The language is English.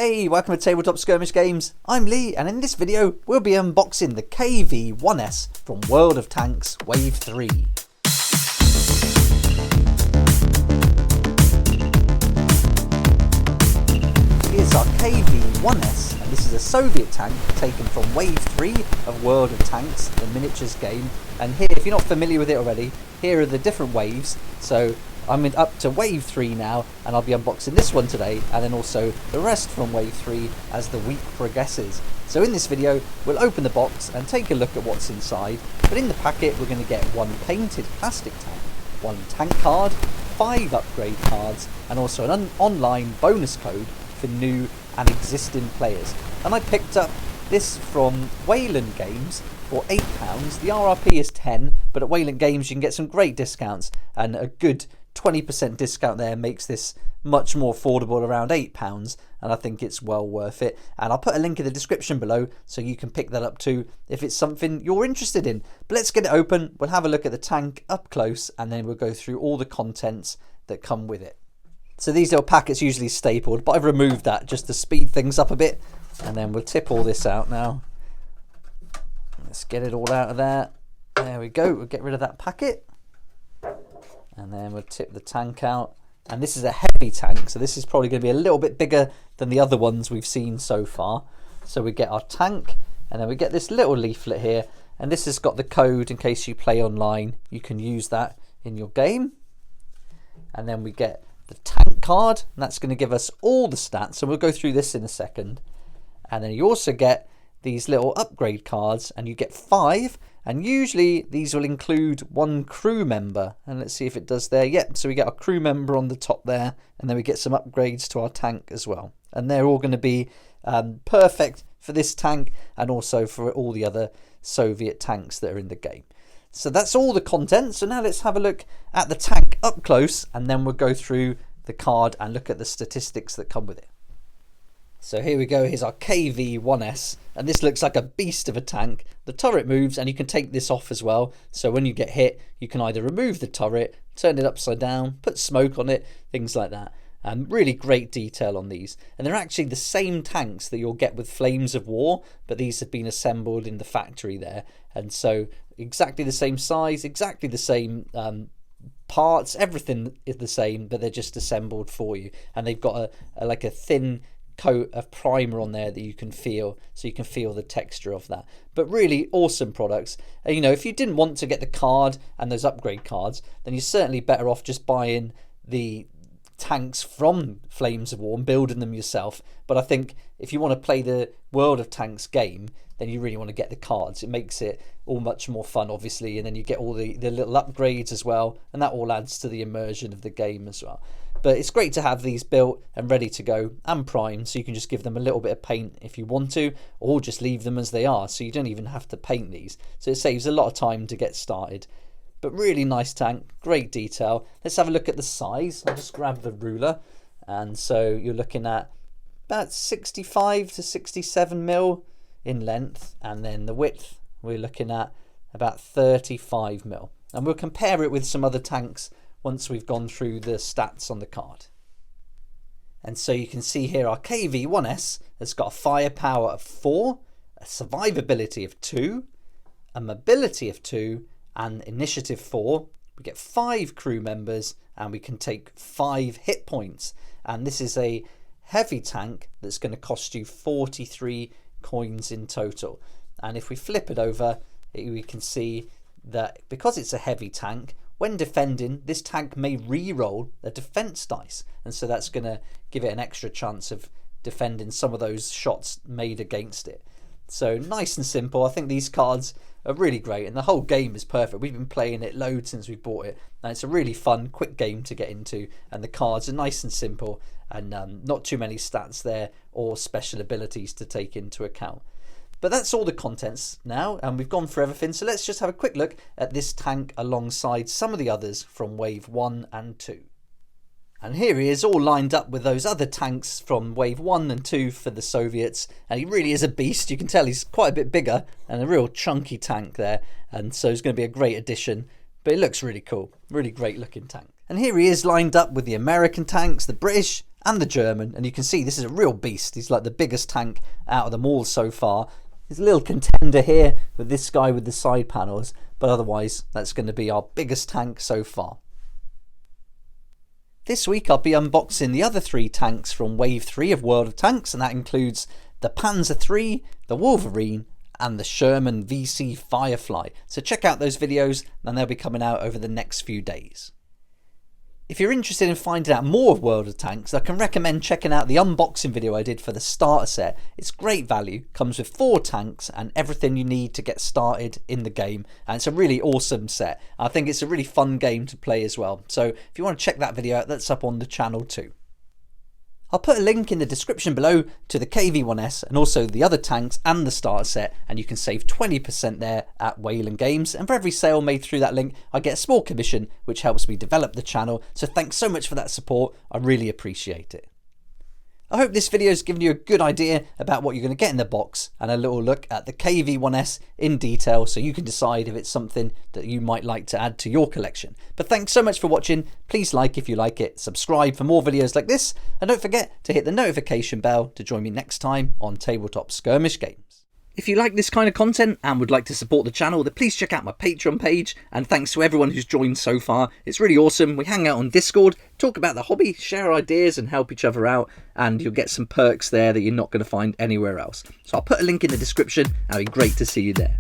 Hey, welcome to Tabletop Skirmish Games. I'm Lee, and in this video we'll be unboxing the KV-1S from World of Tanks Wave 3. Here's our KV-1S, and this is a Soviet tank taken from Wave 3 of World of Tanks, the miniatures game. And here, if you're not familiar with it already, here are the different waves. So I'm up to Wave 3 now, and I'll be unboxing this one today, and then also the rest from Wave 3 as the week progresses. So in this video, we'll open the box and take a look at what's inside. But in the packet, we're going to get one painted plastic tank, one tank card, 5 upgrade cards, and also an online bonus code for new and existing players. And I picked up this from Wayland Games for £8. The RRP is 10, but at Wayland Games you can get some great discounts, and a good 20% discount there makes this much more affordable, around £8, and I think it's well worth it. And I'll put a link in the description below so you can pick that up too if it's something you're interested in. But let's get it open, we'll have a look at the tank up close, and then we'll go through all the contents that come with it. So these little packets usually stapled, but I've removed that just to speed things up a bit. And then we'll tip all this out now. Let's get it all out of there. There we go, we'll get rid of that packet. And then we'll tip the tank out. And this is a heavy tank, so this is probably going to be a little bit bigger than the other ones we've seen so far. So we get our tank, and then we get this little leaflet here. And this has got the code in case you play online. You can use that in your game. And then we get the tank card, and that's going to give us all the stats. And we'll go through this in a second. And then you also get these little upgrade cards, and you get 5, and usually these will include 1 crew member. And let's see if it does there. Yep, so we get our crew member on the top there, and then we get some upgrades to our tank as well. And they're all going to be perfect for this tank and also for all the other Soviet tanks that are in the game. So that's all the content. So now let's have a look at the tank up close, and then we'll go through the card and look at the statistics that come with it. So here we go, here's our KV-1S, and this looks like a beast of a tank. The turret moves, and you can take this off as well. So when you get hit, you can either remove the turret, turn it upside down, put smoke on it, things like that. Really great detail on these. And they're actually the same tanks that you'll get with Flames of War, but these have been assembled in the factory there. And so exactly the same size, exactly the same parts, everything is the same, but they're just assembled for you. And they've got like a thin coat of primer on there that you can feel, so you can feel the texture of that. But really awesome products. You know, if you didn't want to get the card and those upgrade cards, then you're certainly better off just buying the tanks from Flames of War and building them yourself. But I think if you want to play the World of Tanks game, then you really want to get the cards. It makes it all much more fun, obviously, and then you get all the little upgrades as well, and that all adds to the immersion of the game as well. But it's great to have these built and ready to go and primed, so you can just give them a little bit of paint if you want to, or just leave them as they are, so you don't even have to paint these. So it saves a lot of time to get started. But really nice tank, great detail. Let's have a look at the size. I'll just grab the ruler. And so you're looking at about 65 to 67 mil in length, and then the width we're looking at about 35 mil. And we'll compare it with some other tanks once we've gone through the stats on the card. And so you can see here our KV-1S has got a firepower of 4, a survivability of 2, a mobility of 2, and initiative 4. We get 5 crew members, and we can take 5 hit points. And this is a heavy tank that's going to cost you 43 coins in total. And if we flip it over, we can see that because it's a heavy tank, when defending, this tank may re-roll a defense dice, and so that's going to give it an extra chance of defending some of those shots made against it. So nice and simple. I think these cards are really great, and the whole game is perfect. We've been playing it loads since we bought it, and it's a really fun, quick game to get into, and the cards are nice and simple, and not too many stats there or special abilities to take into account. But that's all the contents now, and we've gone through everything. So let's just have a quick look at this tank alongside some of the others from Wave 1 and 2. And here he is all lined up with those other tanks from Wave 1 and 2 for the Soviets. And he really is a beast. You can tell he's quite a bit bigger and a real chunky tank there. And so he's going to be a great addition but it looks really cool. Really great looking tank. And here he is lined up with the American tanks, the British and the German, and you can see this is a real beast. He's like the biggest tank out of them all so far. There's a little contender here with this guy with the side panels, but otherwise that's going to be our biggest tank so far. This week I'll be unboxing the other 3 tanks from Wave 3 of World of Tanks, and that includes the Panzer III, the Wolverine and the Sherman VC Firefly. So check out those videos and they'll be coming out over the next few days. If you're interested in finding out more of World of Tanks, I can recommend checking out the unboxing video I did for the starter set. It's great value, comes with 4 tanks and everything you need to get started in the game, and it's a really awesome set. I think it's a really fun game to play as well, so if you want to check that video out, that's up on the channel too. I'll put a link in the description below to the KV-1S and also the other tanks and the starter set, and you can save 20% there at Wayland Games, and for every sale made through that link I get a small commission which helps me develop the channel, so thanks so much for that support, I really appreciate it. I hope this video has given you a good idea about what you're going to get in the box and a little look at the KV-1S in detail, so you can decide if it's something that you might like to add to your collection. But thanks so much for watching. Please like if you like it, subscribe for more videos like this, and don't forget to hit the notification bell to join me next time on Tabletop Skirmish Games. If you like this kind of content and would like to support the channel, then please check out my Patreon page, and thanks to everyone who's joined so far. It's really awesome. We hang out on Discord, talk about the hobby, share ideas and help each other out, and you'll get some perks there that you're not going to find anywhere else. So I'll put a link in the description, and it'd be great to see you there.